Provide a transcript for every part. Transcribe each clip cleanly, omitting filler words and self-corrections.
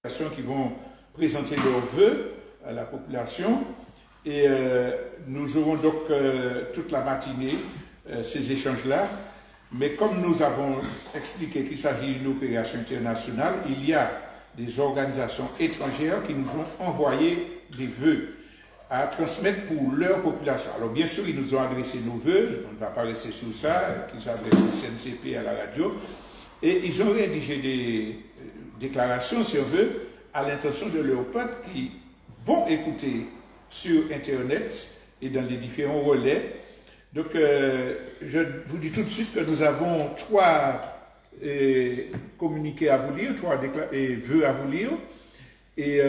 qui vont présenter leurs vœux à la population. Et nous aurons donc toute la matinée ces échanges-là. Mais comme nous avons expliqué qu'il s'agit d'une opération internationale, il y a des organisations étrangères qui nous ont envoyé des vœux à transmettre pour leur population. Alors bien sûr, ils nous ont adressé nos vœux, on ne va pas rester sur ça, qu'ils s'adressent au CNCP, à la radio, et ils ont rédigé des déclarations sur vœux à l'intention de leur peuple qui vont écouter sur Internet et dans les différents relais. Donc, je vous dis tout de suite que nous avons 3 communiqués à vous lire, 3 vœux à vous lire. Et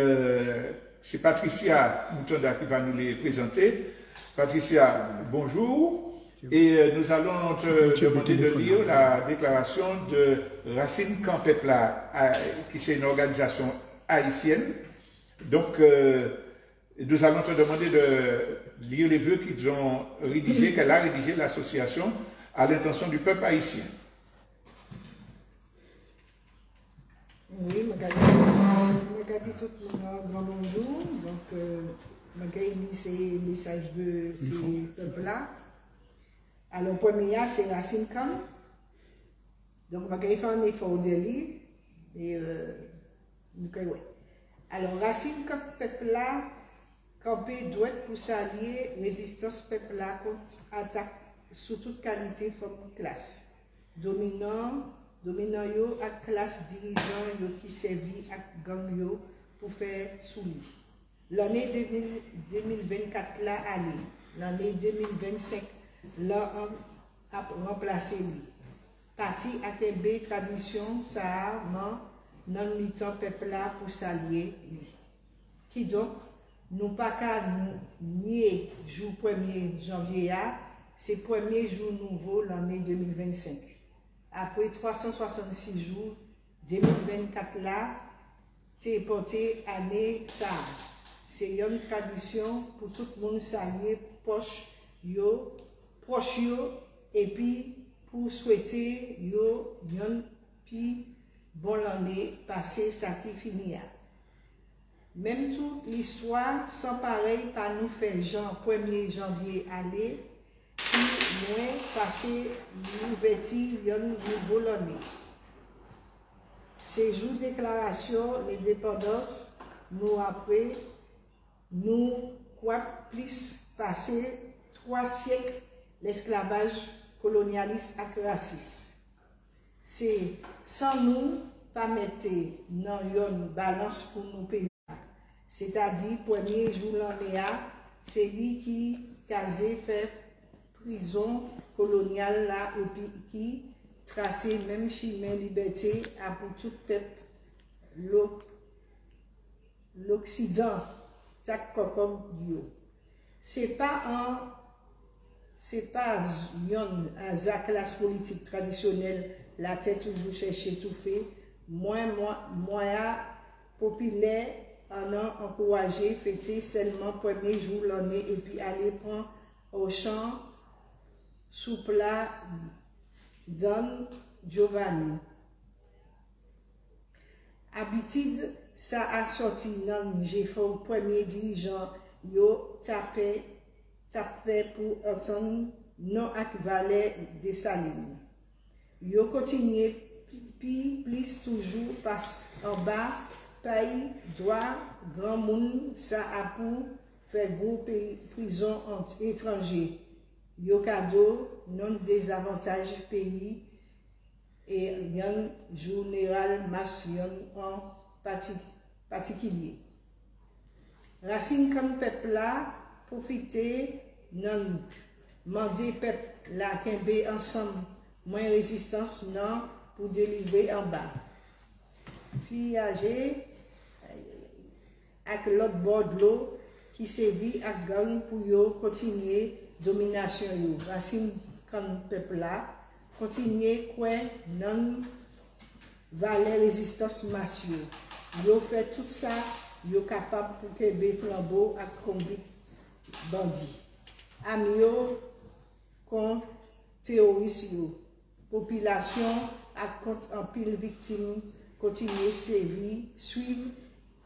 c'est Patricia Moutonda qui va nous les présenter. Patricia, bonjour. Et nous allons te demander de lire la déclaration de Racine Campepla, qui c'est une organisation haïtienne. Donc, nous allons te demander de lire les vœux qu'ils ont rédigés, qu'elle a rédigé l'association à l'intention du peuple haïtien. Oui, je vais tout le monde grand bonjour. Donc, je vais lire ces messages de ces peuples-là. Alors, premier, c'est Racine Camp. Donc, je vais faire un effort de lire. Et, ouais. Alors, Racine Camp peuple-là, camper doit pour s'allier résistance peuple-là contre attaque sous toute qualité forme classe. Dominant yo à classe dirigeant yo qui servi à gang yo pour faire soumis. L'année 2024 là allé, l'année 2025 là on a remplacé lui. Parti à Kembe tradition ça non mi-temps peuple là pour s'allier lui. Qui donc nous pas qu'à nier jour 1er janvier c'est premier jour nouveau l'année 2025. Après 366 jours, 2024 là, c'est porté année ça. C'est une tradition pour tout le monde s'allier proche yo, et puis pour souhaiter yo yon puis bon l'année passée ça qui finit. Même toute l'histoire sans pareil par nous fait Jean 1er janvier aller. Qui moins passé l'ouverture d'une nouvelle année. Ces jours de déclaration l'indépendance, nous après, nous quoi plus passé 3 siècles l'esclavage colonialiste et raciste. C'est sans nous pas mettre dans une balance pour nous payer. C'est-à-dire, premier jour l'année, c'est lui qui casé fait prison coloniale là et puis qui tracé même chemin liberté à pour tout peuple l'Occident tak comme bio. C'est pas une classe politique traditionnelle la tête toujours chercher tout fait moyen populaire en a encouragé fêter seulement premier jour l'année et puis aller prendre au champ sous plat Don Giovanni. Habitude, ça a sorti non, j'ai fait le premier dirigeant, yo tapé pour entendre non équivalent des salines. Yo continue, puis plus toujours passe en bas, pays, droit, grand monde, ça a pour faire gros pays, prison étranger. Yo cadeau non désavantage pays et rien général massionnel en particulier. Racine comme peuple là profiter non demander peuple la kembe ensemble moins résistance non pour délivrer en bas. Puis âgé avec l'autre bord de l'eau qui servit à gang pour yo continuer domination yo. Racine comme peuple là continuer quoi non valeur résistance massieux. Yo fait tout ça, yo capable pour que be flambeau à combattre bandit. Amio contre terroriste yo. Population à contre en pile victime continuer suivre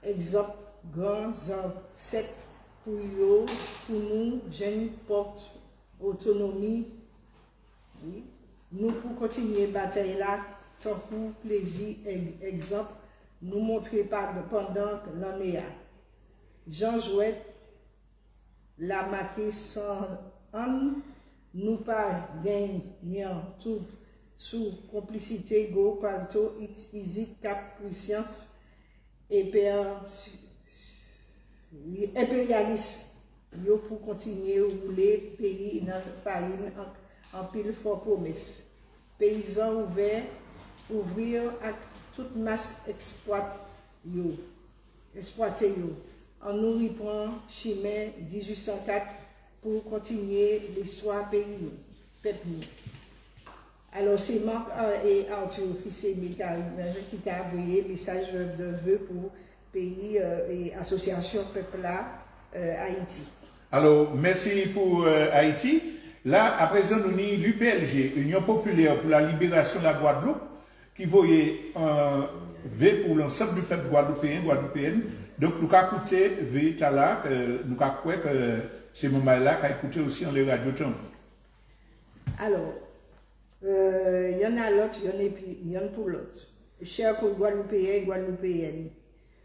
exemple grands ancêtres pour nous, jeunes porte autonomie. Oui. Nous pour continuer bataille là, tant pour plaisir, exemple, nous montrer pendant l'année. Jean Jouet, la marqué sans an, nous pas gagnant tout sous complicité, go, palto, isit, cap, puissance, impérialiste. Yo pour continuer à rouler pays dans farine en pile fort promesse. Paysans ouverts, ouvrir à toute masse exploiter yo. En nous reprend Chimay 1804 pour continuer l'histoire pays peuple. Alors c'est Marc et Arthur Officier qui a envoyé message de vœux pour pays et association peuple là Haïti. Alors merci pour Haïti. Là, à présent, nous avons l'UPLG, Union populaire pour la libération de la Guadeloupe, qui voyait un V pour l'ensemble du peuple guadeloupéenne. Donc, nous avons écouté V là, nous avons cru que ces moments-là, nous avons écouté aussi en les radios. Alors, il y en a l'autre, il y en a pour l'autre. Chers Guadeloupéens et Guadeloupéennes,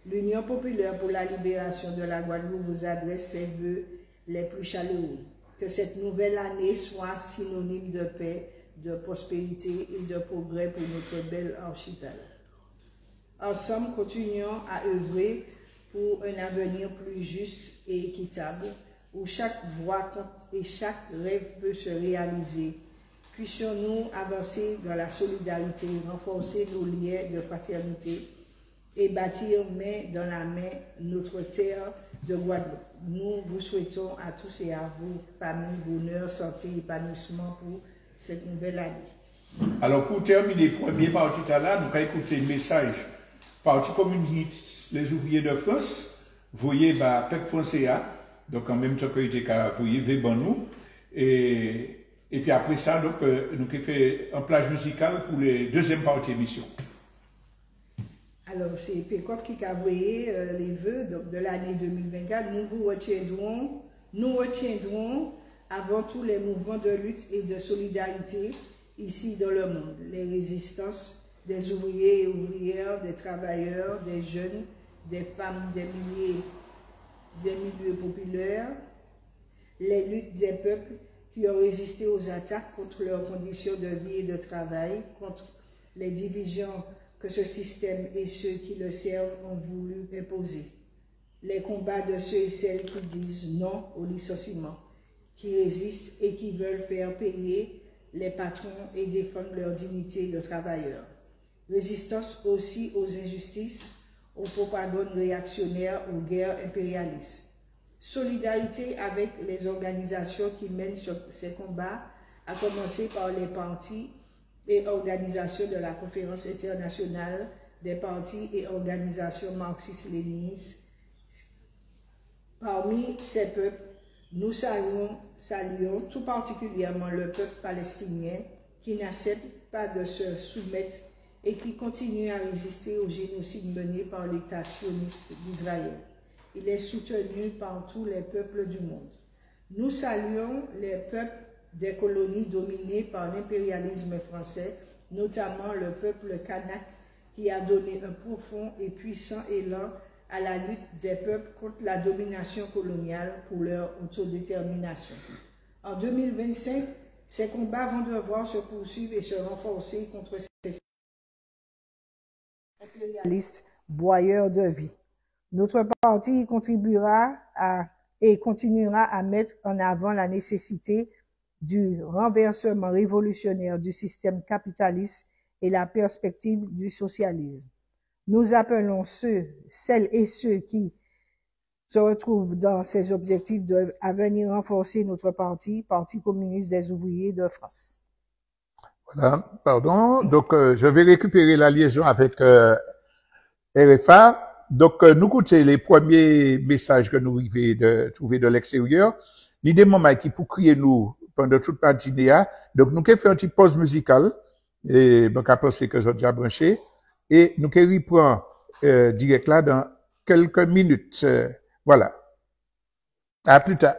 l'Union populaire pour la libération de la Guadeloupe vous adresse ses vœux les plus chaleureux. Que cette nouvelle année soit synonyme de paix, de prospérité et de progrès pour notre bel archipel. Ensemble, continuons à œuvrer pour un avenir plus juste et équitable, où chaque voix compte et chaque rêve peut se réaliser. Puissions-nous avancer dans la solidarité, renforcer nos liens de fraternité et bâtir main dans la main notre terre de Guadeloupe. Nous vous souhaitons à tous et à vous, famille, bonheur, santé, épanouissement pour cette nouvelle année. Alors pour terminer, premier parti là, nous allons écouter le message Parti communiste les ouvriers de France, voyez peuple français, donc en même temps que vous voyez Vébanou, et puis après ça, donc, nous avons fait un plage musical pour les deuxième partie émission. Alors, c'est Pécoff qui a envoyé les vœux de l'année 2024. Nous retiendrons avant tout les mouvements de lutte et de solidarité ici dans le monde. Les résistances des ouvriers et ouvrières, des travailleurs, des jeunes, des femmes, des milieux populaires, les luttes des peuples qui ont résisté aux attaques contre leurs conditions de vie et de travail, contre les divisions que ce système et ceux qui le servent ont voulu imposer. Les combats de ceux et celles qui disent non au licenciement, qui résistent et qui veulent faire payer les patrons et défendre leur dignité de travailleurs. Résistance aussi aux injustices, aux propagandes réactionnaires, aux guerres impérialistes. Solidarité avec les organisations qui mènent ces combats, à commencer par les partis et organisations de la Conférence internationale des partis et organisations marxistes-léninistes. Parmi ces peuples, nous saluons tout particulièrement le peuple palestinien qui n'accepte pas de se soumettre et qui continue à résister au génocide mené par l'État sioniste d'Israël. Il est soutenu par tous les peuples du monde. Nous saluons les peuples des colonies dominées par l'impérialisme français, notamment le peuple kanak qui a donné un profond et puissant élan à la lutte des peuples contre la domination coloniale pour leur autodétermination. En 2025, ces combats vont devoir se poursuivre et se renforcer contre ces impérialistes boyeurs de vie. Notre parti contribuera et continuera à mettre en avant la nécessité du renversement révolutionnaire du système capitaliste et la perspective du socialisme. Nous appelons celles et ceux qui se retrouvent dans ces objectifs à venir renforcer notre parti, Parti communiste des ouvriers de France. Voilà, pardon. Donc, je vais récupérer la liaison avec RFA. Donc, nous écoutons les premiers messages que nous arrivons de trouver de l'extérieur. L'idée, maman, qui pour crier nous pendant toute la matinée. Donc, nous avons fait une petite pause musicale. Et, donc, à penser que j'ai déjà branché. et nous reprend direct là dans quelques minutes. Voilà. À plus tard.